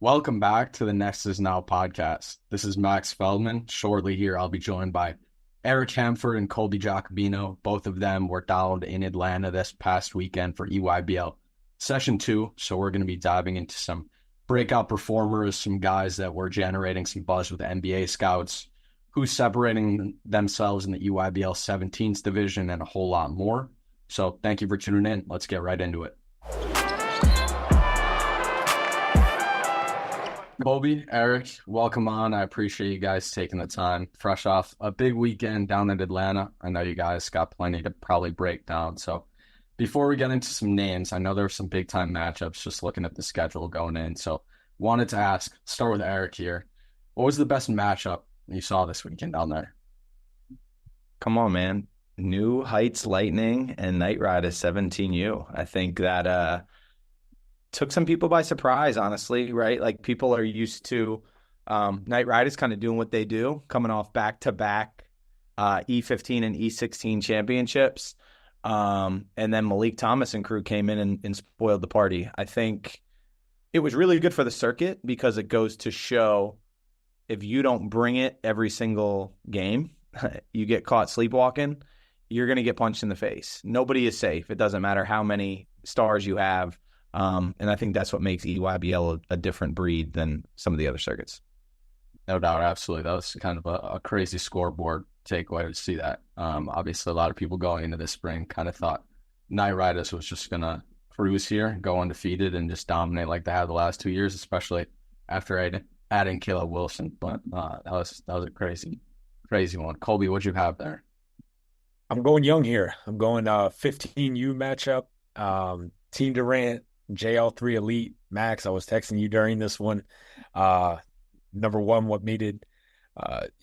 Welcome back to the Next Is Now podcast. This is Max Feldman. Shortly here, I'll be joined by Eric Hamford and Colby Jacobino. Both of them were down in Atlanta this past weekend for EYBL Session 2. So we're going to be diving into some breakout performers, some guys that were generating some buzz with NBA scouts, who's separating themselves in the EYBL 17s division, and a whole lot more. So thank you for tuning in. Let's get right into it. Colby, Eric, welcome on. I appreciate you guys taking the time. Fresh off a big weekend down in Atlanta. I know you guys got plenty to probably break down. So before we get into some names, I know there were some big time matchups just looking at the schedule going in. So wanted to ask, start with Eric here. What was the best matchup you saw this weekend down there? Come on, man. New Heights Lightning and Knight Riders 17U. I think that took some people by surprise, honestly, right? Like, people are used to Knight Riders kind of doing what they do, coming off back-to-back E15 and E16 championships. And then Malik Thomas and crew came in and spoiled the party. I think it was really good for the circuit because it goes to show if you don't bring it every single game, you get caught sleepwalking, you're going to get punched in the face. Nobody is safe. It doesn't matter how many stars you have. And I think that's what makes EYBL a different breed than some of the other circuits. No doubt, absolutely. That was kind of a crazy scoreboard takeaway to see that. Obviously, a lot of people going into this spring kind of thought Knight Riders was just going to cruise here, go undefeated, and just dominate like they had the last 2 years, especially after adding Caleb Wilson. But that was a crazy one. Colby, what'd you have there? I'm going young here. I'm going 15U matchup. Team Durant, JL3 Elite. Max, I was texting you during this one. Number one, what made it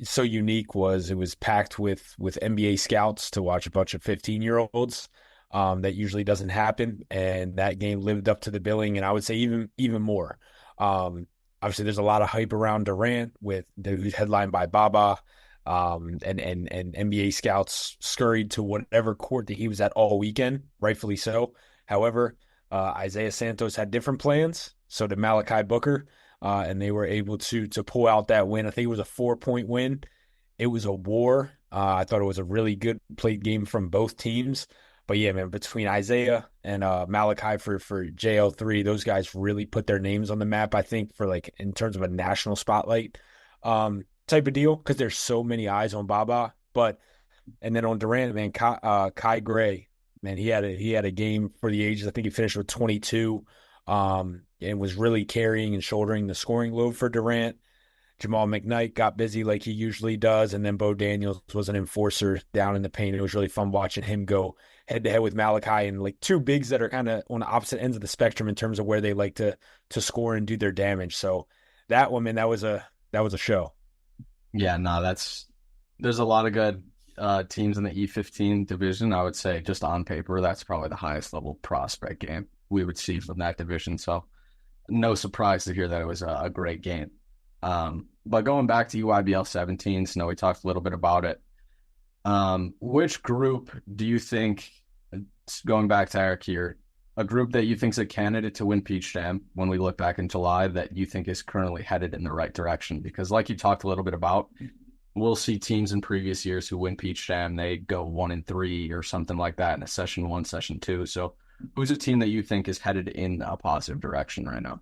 so unique was it was packed with NBA scouts to watch a bunch of 15-year-olds. That usually doesn't happen, and that game lived up to the billing, and I would say even more. Obviously, there's a lot of hype around Durant who's headlined by Baba, and NBA scouts scurried to whatever court that he was at all weekend, rightfully so. However, Isaiah Santos had different plans, so did Malachi Booker, and they were able to pull out that win. I think it was a 4-point win. It was a war. I thought it was a really good played game from both teams. But yeah, man, between Isaiah and Malachi for JL3, those guys really put their names on the map, I think, for like in terms of a national spotlight type of deal, because there's so many eyes on Baba. And then on Durant, man, Kai Gray, man, he had a game for the ages. I think he finished with 22, and was really carrying and shouldering the scoring load for Durant. Jamal McKnight got busy like he usually does, and then Bo Daniels was an enforcer down in the paint. It was really fun watching him go head-to-head with Malachi, and like two bigs that are kind of on the opposite ends of the spectrum in terms of where they like to score and do their damage. So that one, man, that was a show. Yeah, no, there's a lot of good teams in the E15 division. I would say just on paper, that's probably the highest level prospect game we would see from that division. So no surprise to hear that it was a great game. But going back to EYBL 17s, we talked a little bit about it. Which group do you think, going back to Eric here, a group that you think is a candidate to win Peach Jam when we look back in July that you think is currently headed in the right direction? Because like you talked a little bit about, we'll see teams in previous years who win Peach Jam, they go 1-3 or something like that in a session 1, session 2. So who's a team that you think is headed in a positive direction right now?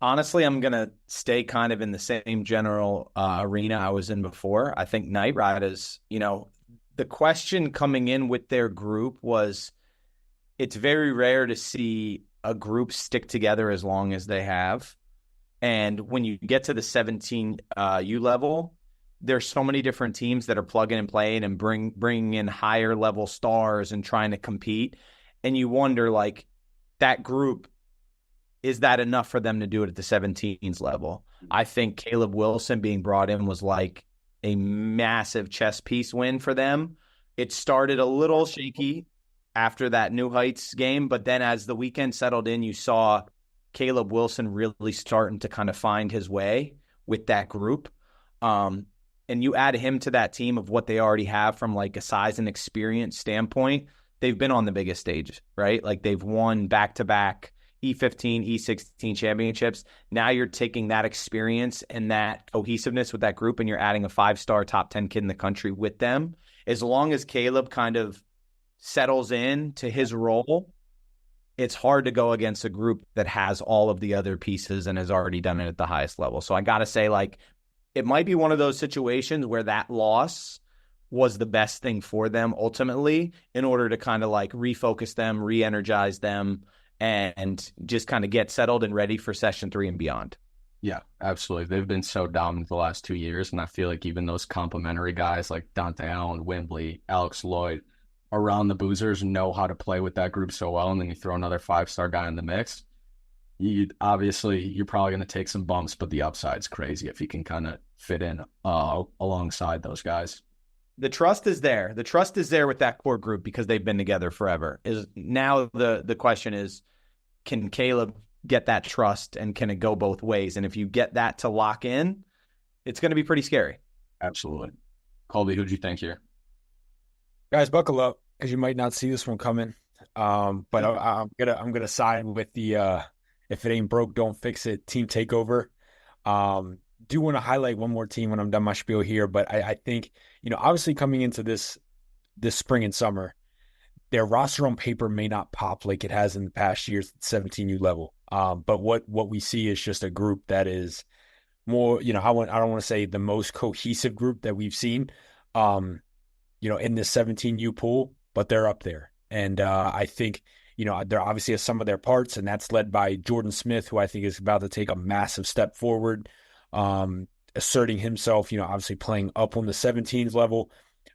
Honestly, I'm going to stay kind of in the same general arena I was in before. I think Knight Riders, the question coming in with their group was, it's very rare to see a group stick together as long as they have. And when you get to the 17U level, there's so many different teams that are plugging and playing and bringing in higher level stars and trying to compete. And you wonder, like, that group, is that enough for them to do it at the 17s level? I think Caleb Wilson being brought in was like a massive chess piece win for them. It started a little shaky after that New Heights game, but then as the weekend settled in, you saw Caleb Wilson really starting to kind of find his way with that group. And you add him to that team of what they already have from like a size and experience standpoint. They've been on the biggest stage, right? Like they've won back-to-back E15, E16 championships. Now you're taking that experience and that cohesiveness with that group, and you're adding a 5-star top 10 kid in the country with them. As long as Caleb kind of settles in to his role, it's hard to go against a group that has all of the other pieces and has already done it at the highest level. So I got to say, like, it might be one of those situations where that loss was the best thing for them ultimately in order to kind of like refocus them, re-energize them, and just kind of get settled and ready for session 3 and beyond. Yeah, absolutely. They've been so dominant the last 2 years, and I feel like even those complimentary guys like Dante Allen, Wembley, Alex Lloyd around the Boozers know how to play with that group so well, and then you throw another 5-star guy in the mix. You're probably going to take some bumps, but the upside's crazy if you can kind of fit in alongside those guys. The trust is there. The trust is there with that core group because they've been together forever. Is now the question is, can Caleb get that trust, and can it go both ways? And if you get that to lock in, it's going to be pretty scary. Absolutely. Colby, who'd you think here? Guys, buckle up because you might not see this one coming. But I'm gonna side with the if it ain't broke, don't fix it team takeover. Do want to highlight one more team when I'm done my spiel here, but I think, obviously coming into this spring and summer, their roster on paper may not pop like it has in the past years at 17U level. But what we see is just a group that is more, I don't want to say the most cohesive group that we've seen, in this 17U pool, but they're up there. And I think, they're obviously has some of their parts, and that's led by Jordan Smith, who I think is about to take a massive step forward, asserting himself, obviously playing up on the 17s level.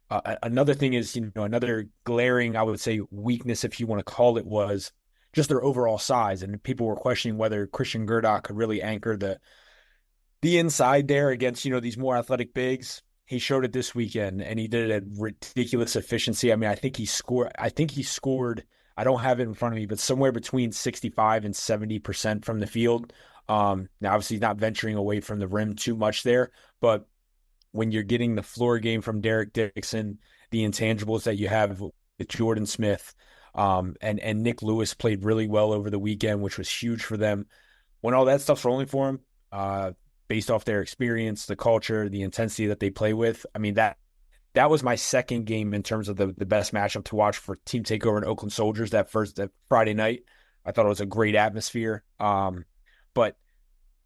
Another thing is, another glaring, I would say, weakness, if you want to call it, was just their overall size. And people were questioning whether Christian Gerdak could really anchor the inside there against, these more athletic bigs. He showed it this weekend, and he did it at ridiculous efficiency. I mean, I think he scored, I don't have it in front of me, but somewhere between 65 and 70% from the field. Now, obviously, he's not venturing away from the rim too much there, but when you're getting the floor game from Derek Dixon, the intangibles that you have with Jordan Smith, and Nick Lewis played really well over the weekend, which was huge for them. When all that stuff's rolling for them, based off their experience, the culture, the intensity that they play with, I mean, that was my second game in terms of the best matchup to watch for Team Takeover and Oakland Soldiers that Friday night. I thought it was a great atmosphere, but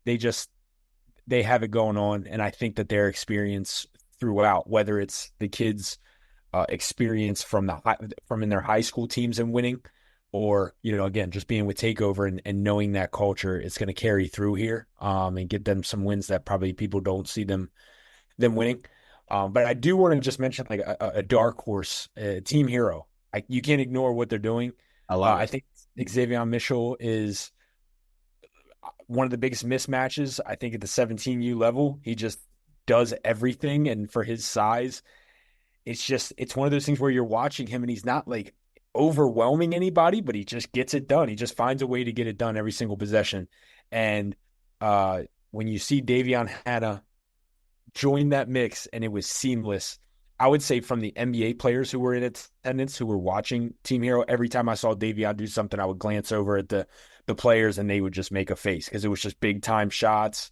they have it going on, and I think that their experience throughout, whether it's the kids' experience from in their high school teams and winning, or again just being with Takeover and knowing that culture, it's going to carry through here, and get them some wins that probably people don't see them winning. But I do want to just mention like a dark horse, Team Hero. You can't ignore what they're doing. I think Xavier Mitchell is one of the biggest mismatches, I think, at the 17U level. He just does everything, and for his size, it's one of those things where you're watching him and he's not like overwhelming anybody, but he just gets it done. He just finds a way to get it done every single possession. And when you see Davion Hanna join that mix, and it was seamless, I would say from the NBA players who were in attendance, who were watching Team Hero, every time I saw Davion do something, I would glance over at the players and they would just make a face because it was just big time shots,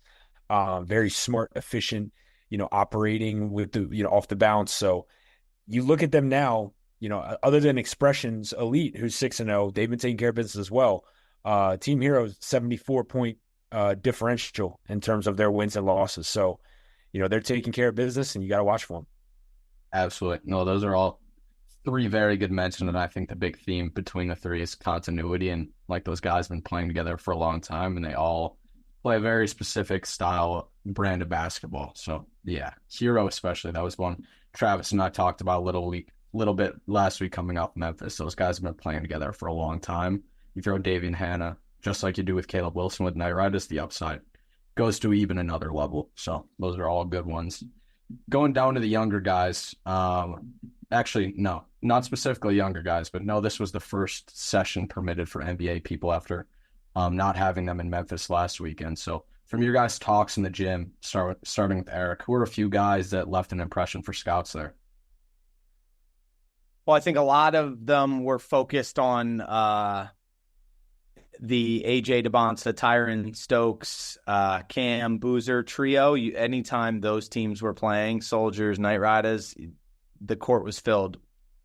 very smart, efficient, operating with the, off the bounce. So you look at them now, other than Expressions Elite, who's 6-0, they've been taking care of business as well. Team Hero's 74-point differential in terms of their wins and losses. So, they're taking care of business, and you got to watch for them. Absolutely. No, those are all three very good mentions, and I think the big theme between the three is continuity, and like those guys have been playing together for a long time, and they all play a very specific style, brand of basketball. So, yeah, Hero especially, that was one Travis and I talked about a little bit last week coming off Memphis. Those guys have been playing together for a long time. You throw Davion Hanna, just like you do with Caleb Wilson with Night Riders, the upside goes to even another level. So those are all good ones. Going down to the younger guys, actually, no, not specifically younger guys, but no, this was the first session permitted for NBA people after not having them in Memphis last weekend. So from your guys' talks in the gym, starting with Eric, who are a few guys that left an impression for scouts there? Well, I think a lot of them were focused on the AJ DeBonta, Tyron Stokes, Cam Boozer trio, anytime those teams were playing, Soldiers, Knight Riders, the court was filled.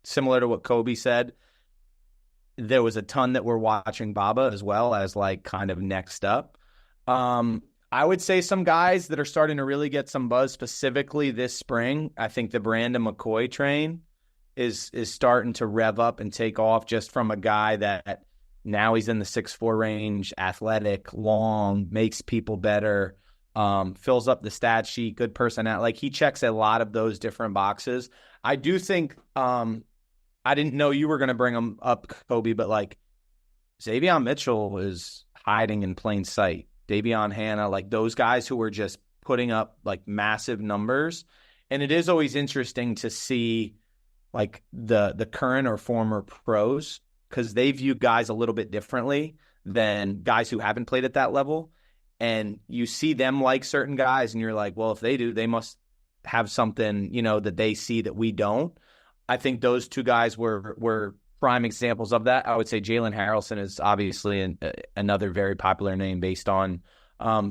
Similar to what Kobe said, there was a ton that were watching Baba as well as like kind of next up. I would say some guys that are starting to really get some buzz specifically this spring. I think the Brandon McCoy train is starting to rev up and take off just from a guy that now he's in the 6'4" range, athletic, long, makes people better, fills up the stat sheet, good personality. Like he checks a lot of those different boxes. I do think I didn't know you were going to bring him up, Kobe, but like Xavier Mitchell is hiding in plain sight. Davion Hannah, like those guys who were just putting up like massive numbers. And it is always interesting to see like the current or former pros, because they view guys a little bit differently than guys who haven't played at that level. And you see them like certain guys and you're like, well, if they do, they must have something, that they see that we don't. I think those two guys were prime examples of that. I would say Jalen Harrelson is obviously another very popular name based on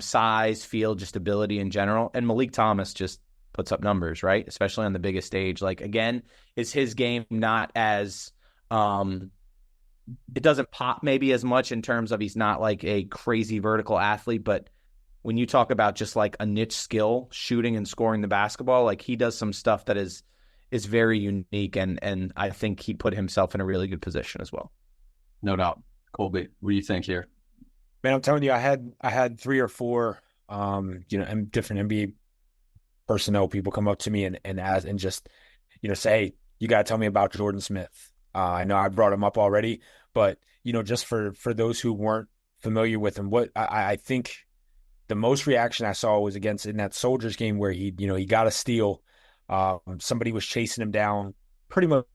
size, field, just ability in general. And Malik Thomas just puts up numbers, right? Especially on the biggest stage. Like, again, is his game not as it doesn't pop maybe as much in terms of he's not like a crazy vertical athlete, but when you talk about just like a niche skill, shooting and scoring the basketball, like he does some stuff that is very unique, and I think he put himself in a really good position as well. No doubt. Colby, what do you think here? Man, I'm telling you, I had 3 or 4 and different NBA personnel people come up to me and just say, hey, you gotta tell me about Jordan Smith. I know I brought him up already, but just for those who weren't familiar with him, what I think the most reaction I saw was against in that Soldiers game where he got a steal. Somebody was chasing him down pretty much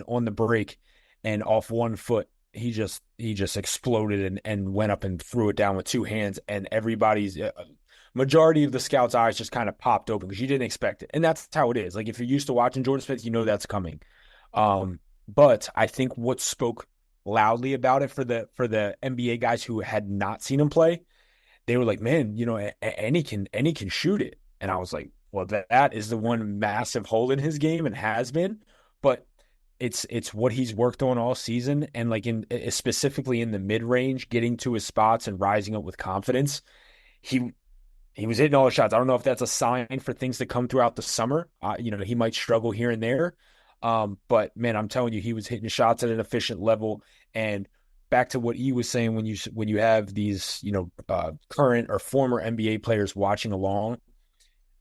on the break, and off one foot, he just exploded and went up and threw it down with 2 hands, and everybody's majority of the scouts' eyes just kind of popped open because you didn't expect it. And that's how it is. Like if you're used to watching Jordan Smith, that's coming. But I think what spoke loudly about it for the NBA guys who had not seen him play, they were like, man, and he can shoot it. And I was like, well, that is the one massive hole in his game and has been, but it's what he's worked on all season. And like specifically in the mid range, getting to his spots and rising up with confidence. He was hitting all the shots. I don't know if that's a sign for things to come throughout the summer. He might struggle here and there. But man, I'm telling you, he was hitting shots at an efficient level. And back to what E was saying, when you have these, current or former NBA players watching along,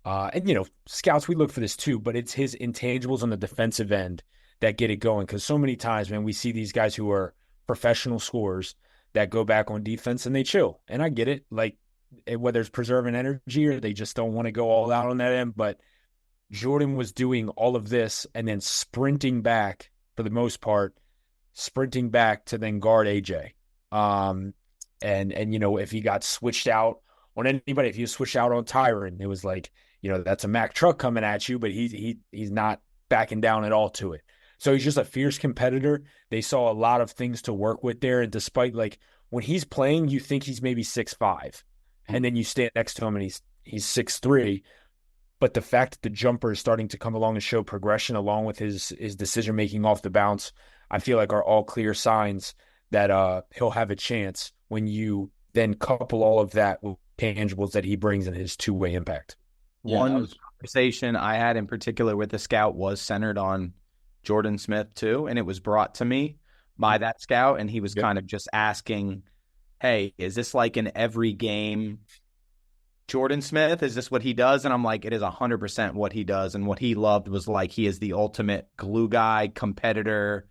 and scouts, we look for this too, but it's his intangibles on the defensive end that get it going. Because so many times, man, we see these guys who are professional scorers that go back on defense and they chill. And I get it, like whether it's preserving energy or they just don't want to go all out on that end. But Jordan was doing all of this and then sprinting back for the most part, to then guard AJ. And if he got switched out on anybody, if he was switched out on Tyron, it was like, that's a Mack truck coming at you, but he's not backing down at all to it. So he's just a fierce competitor. They saw a lot of things to work with there. And despite like when he's playing, you think he's maybe 6'5", and then you stand next to him and he's 6'3". But the fact that the jumper is starting to come along and show progression along with his decision-making off the bounce, I feel like are all clear signs that he'll have a chance when you then couple all of that with tangibles that he brings in his two-way impact. One conversation I had in particular with the scout was centered on Jordan Smith too, and it was brought to me by that scout, and he was kind of just asking, hey, is this like in every game Jordan Smith? Is this what he does? And I'm like, it is 100% what he does. And what he loved was like, he is the ultimate glue guy, competitor.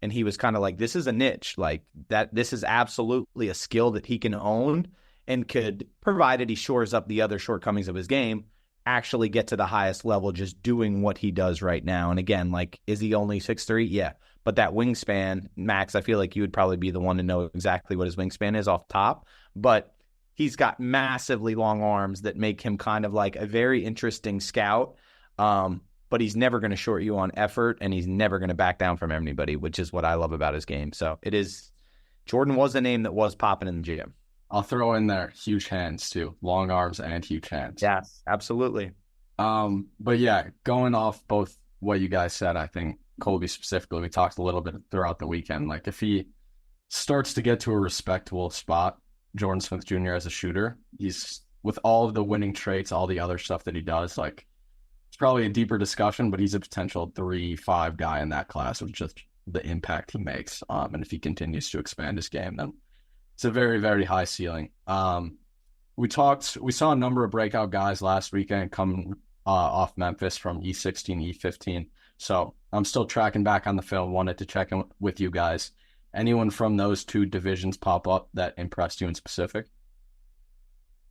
And he was kind of like, this is a niche, like that. This is absolutely a skill that he can own and could, provided he shores up the other shortcomings of his game, actually get to the highest level just doing what he does right now. And again, like, is he only 6'3"? Yeah. But that wingspan, Max, I feel like you would probably be the one to know exactly what his wingspan is off top. But he's got massively long arms that make him kind of like a very interesting scout. But he's never going to short you on effort, and he's never going to back down from anybody, which is what I love about his game. So it is Jordan was a name that was popping in the gym. I'll throw in there huge hands too, long arms and huge hands. Yes, absolutely. But yeah, going off both what you guys said, I think Colby specifically, we talked a little bit throughout the weekend. Like if he starts to get to a respectable spot, Jordan Smith Jr. as a shooter, he's with all of the winning traits, all the other stuff that he does, like it's probably a deeper discussion, but he's a potential 3-5 guy in that class with just the impact he makes. And if he continues to expand his game, then it's a very, very high ceiling. We saw a number of breakout guys last weekend come off Memphis from E16, E15. So I'm still tracking back on the film. Wanted to check in with you guys. Anyone from those two divisions pop up that impressed you in specific?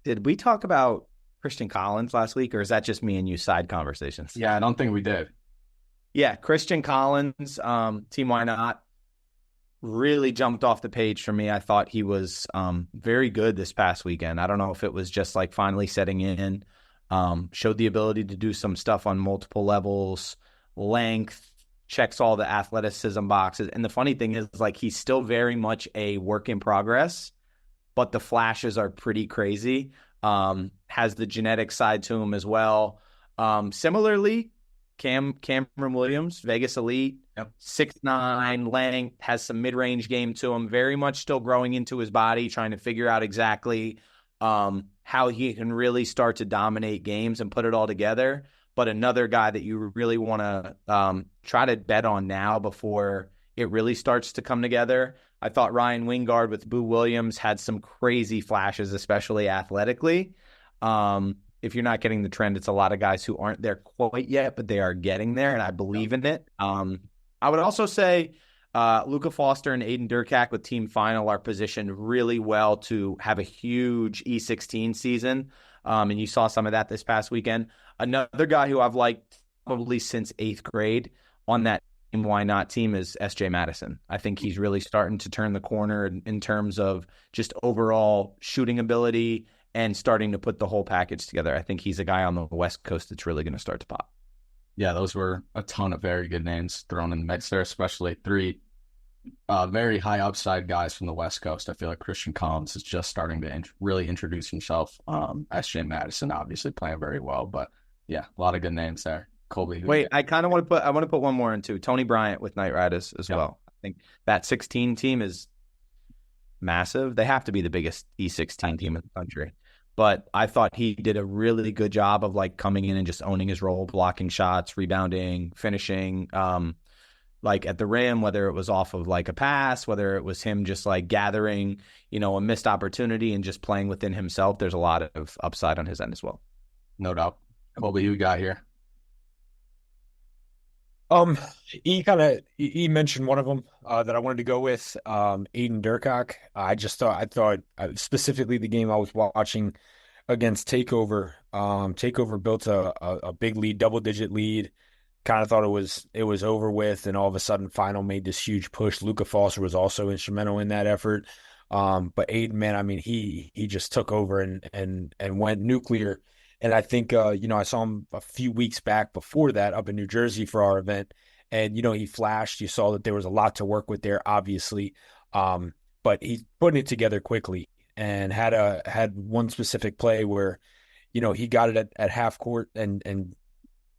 Did we talk about Christian Collins last week, or is that just me and you side conversations? Yeah, I don't think we did. Yeah, Christian Collins, Team Why Not, really jumped off the page for me. I thought he was very good this past weekend. I don't know if it was just like finally setting in, showed the ability to do some stuff on multiple levels, length, checks all the athleticism boxes. And the funny thing is, like, he's still very much a work in progress, but the flashes are pretty crazy. Has the genetic side to him as well. Similarly, Cameron Williams, Vegas Elite, 6'9", length, has some mid-range game to him, very much still growing into his body, trying to figure out exactly how he can really start to dominate games and put it all together. But another guy that you really want to try to bet on now before it really starts to come together. I thought Ryan Wingard with Boo Williams had some crazy flashes, especially athletically. If you're not getting the trend, it's a lot of guys who aren't there quite yet, but they are getting there, and I believe in it. I would also say Luka Foster and Aiden Durkak with Team Final are positioned really well to have a huge E16 season, and you saw some of that this past weekend. Another guy who I've liked probably since 8th grade on that Team Why Not team is S.J. Madison. I think he's really starting to turn the corner in terms of just overall shooting ability and starting to put the whole package together. I think he's a guy on the West Coast that's really going to start to pop. Yeah, those were a ton of very good names thrown in the mix there, especially three very high upside guys from the West Coast. I feel like Christian Collins is just starting to really introduce himself. S.J. Madison obviously playing very well, but yeah, a lot of good names there. Colby. Wait, I want to put one more in too. Tony Bryant with Knight Riders as well. I think that 16 team is massive. They have to be the biggest E16 team in the country. But I thought he did a really good job of like coming in and just owning his role, blocking shots, rebounding, finishing, like at the rim, whether it was off of like a pass, whether it was him just like gathering, a missed opportunity and just playing within himself. There's a lot of upside on his end as well. No doubt. Colby, who we got here? He mentioned one of them that I wanted to go with, Aiden Durkak. I thought specifically the game I was watching against Takeover. Takeover built a big lead, double-digit lead. Kind of thought it was over with, and all of a sudden Final made this huge push. Luka Foster was also instrumental in that effort. But Aiden, man, I mean, he just took over and went nuclear. And I think, I saw him a few weeks back before that up in New Jersey for our event. And, he flashed. You saw that there was a lot to work with there, obviously. But he's putting it together quickly and had one specific play where, he got it at half court and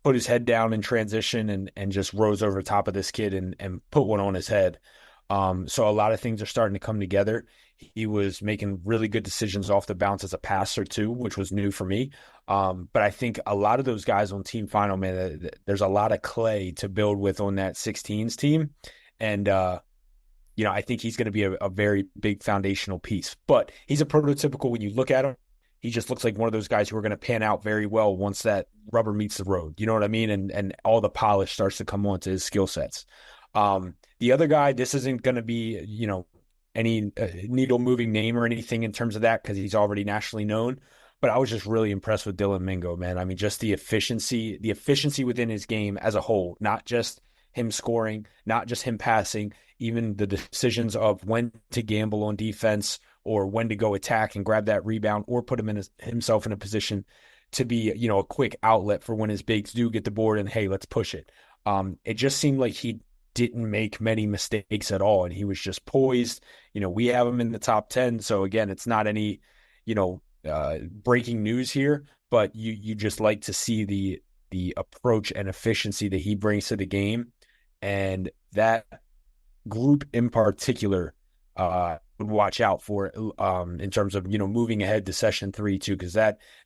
put his head down in transition and just rose over the top of this kid and put one on his head. So a lot of things are starting to come together. He was making really good decisions off the bounce as a passer too, which was new for me. But I think a lot of those guys on Team Final, man, there's a lot of clay to build with on that 16s team. And, I think he's going to be a very big foundational piece. But he's a prototypical, when you look at him, he just looks like one of those guys who are going to pan out very well once that rubber meets the road. You know what I mean? And all the polish starts to come onto his skill sets. The other guy, this isn't going to be, any needle moving name or anything in terms of that, because he's already nationally known. But I was just really impressed with Dylan Mingo, man. I mean, just the efficiency within his game as a whole, not just him scoring, not just him passing, even the decisions of when to gamble on defense or when to go attack and grab that rebound or put himself in a position to be, a quick outlet for when his bigs do get the board and, hey, let's push it. It just seemed like he didn't make many mistakes at all, and he was just poised. We have him in the top 10. So again, it's not any, breaking news here, but you just like to see the approach and efficiency that he brings to the game. And that group in particular, would watch out for in terms of, moving ahead to session 3 too, because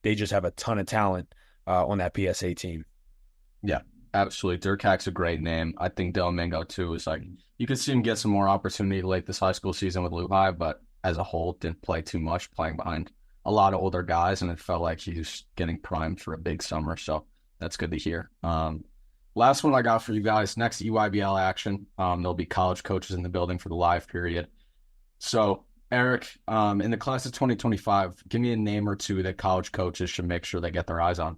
they just have a ton of talent on that PSA team. Yeah, absolutely. 𝘖x's a great name. I think Dylan Mingo too is like, you could see him get some more opportunity late this high school season with Lehigh, but as a whole didn't play too much, playing behind a lot of older guys, and it felt like he's getting primed for a big summer. So that's good to hear. Last one I got for you guys, next EYBL action. There'll be college coaches in the building for the live period. So Eric, in the class of 2025, give me a name or two that college coaches should make sure they get their eyes on.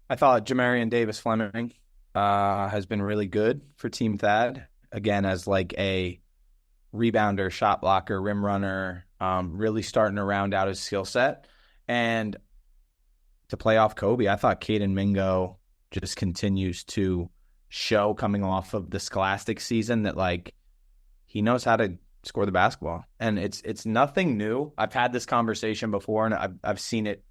I thought Jamarian Davis-Fleming has been really good for Team Thad, again, as like a rebounder, shot blocker, rim runner, really starting to round out his skill set. And to play off Kobe, I thought Caden Mingo just continues to show, coming off of the Scholastic season, that like he knows how to score the basketball. And it's nothing new. I've had this conversation before, and I've seen it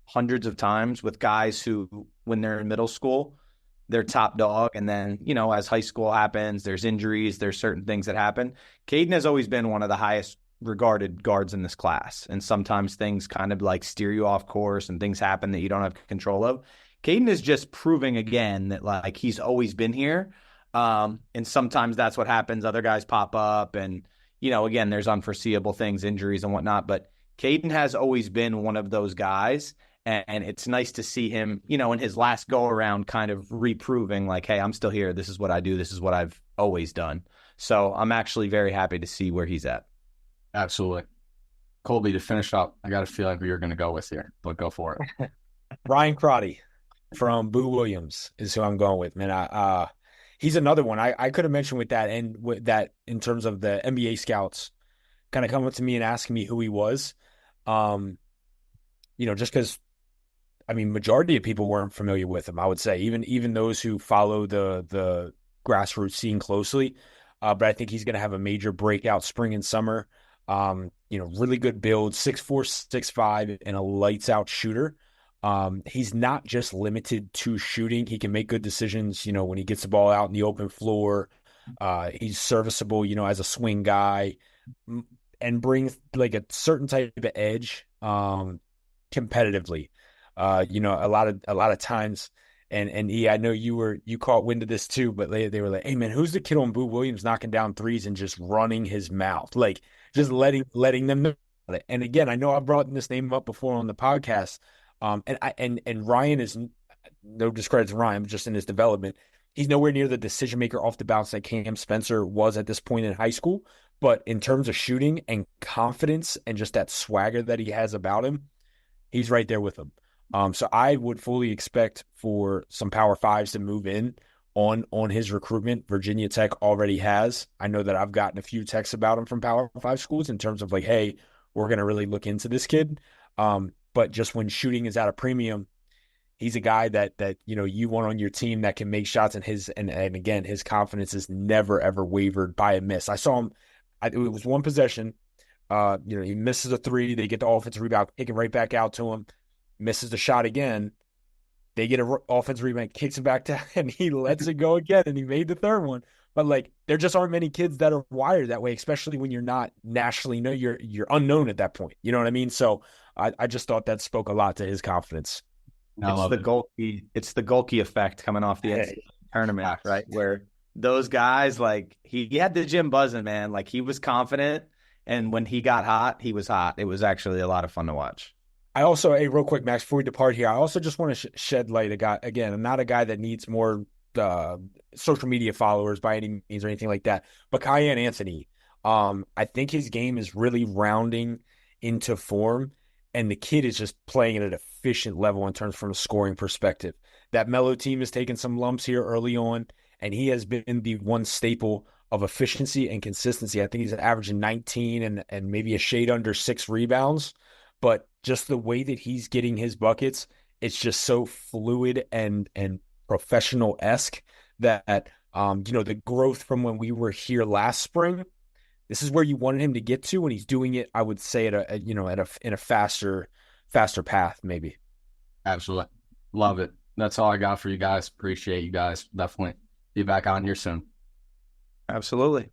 hundreds of times with guys who, when they're in middle school, they're top dog. And then, as high school happens, there's injuries, there's certain things that happen. Caden has always been one of the highest regarded guards in this class. And sometimes things kind of like steer you off course and things happen that you don't have control of. Caden is just proving again that like he's always been here. And sometimes that's what happens. Other guys pop up and, again, there's unforeseeable things, injuries and whatnot. But Caden has always been one of those guys. And it's nice to see him, in his last go around kind of reproving like, hey, I'm still here. This is what I do. This is what I've always done. So I'm actually very happy to see where he's at. Absolutely. Colby, to finish up, I got a feeling who you're going to go with here, but go for it. Ryan Crotty from Boo Williams is who I'm going with, man. He's another one I could have mentioned with that, and with that in terms of the NBA scouts kind of coming up to me and asking me who he was. Just because, majority of people weren't familiar with him, I would say, even those who follow the grassroots scene closely. But I think he's going to have a major breakout spring and summer. Really good build, 6'4", 6'5", and a lights out shooter. He's not just limited to shooting. He can make good decisions, when he gets the ball out in the open floor. He's serviceable, as a swing guy, and brings like a certain type of edge competitively. A lot of times, and E, I know you caught wind of this too, but they were like, hey man, who's the kid on Boo Williams knocking down threes and just running his mouth? Like just letting them know about it. And again, I know I brought this name up before on the podcast. And Ryan is, no discredit to Ryan, but just in his development, he's nowhere near the decision maker off the bounce that Cam Spencer was at this point in high school. But in terms of shooting and confidence and just that swagger that he has about him, he's right there with him. So I would fully expect for some Power Fives to move in on his recruitment. Virginia Tech already has. I know that I've gotten a few texts about him from Power Five schools in terms of like, hey, we're going to really look into this kid. But just when shooting is at a premium, he's a guy that you want on your team that can make shots, and again, his confidence is never ever wavered by a miss. I saw him. It was one possession. He misses a three. They get the offensive rebound, kick it right back out to him. Misses the shot again. They get an offensive rebound, kicks it back down, and he lets it go again, and he made the third one. But like, there just aren't many kids that are wired that way, especially when you're not nationally known. You're unknown at that point. You know what I mean? So I just thought that spoke a lot to his confidence. It's the Golke effect coming off the NCAA tournament, right? Where those guys, like he had the gym buzzing, man. Like he was confident, and when he got hot, he was hot. It was actually a lot of fun to watch. I also, real quick, Max, before we depart here, I also just want to shed light. Again, I'm not a guy that needs more social media followers by any means or anything like that. But Cayenne Anthony, I think his game is really rounding into form, and the kid is just playing at an efficient level in terms from a scoring perspective. That Mello team has taken some lumps here early on, and he has been the one staple of efficiency and consistency. I think he's averaging 19 and maybe a shade under 6 rebounds. But just the way that he's getting his buckets, it's just so fluid and professional-esque that The growth from when we were here last spring. This is where you wanted him to get to, and he's doing it, I would say, in a faster path, maybe. Absolutely. Love it. That's all I got for you guys. Appreciate you guys. Definitely be back on here soon. Absolutely.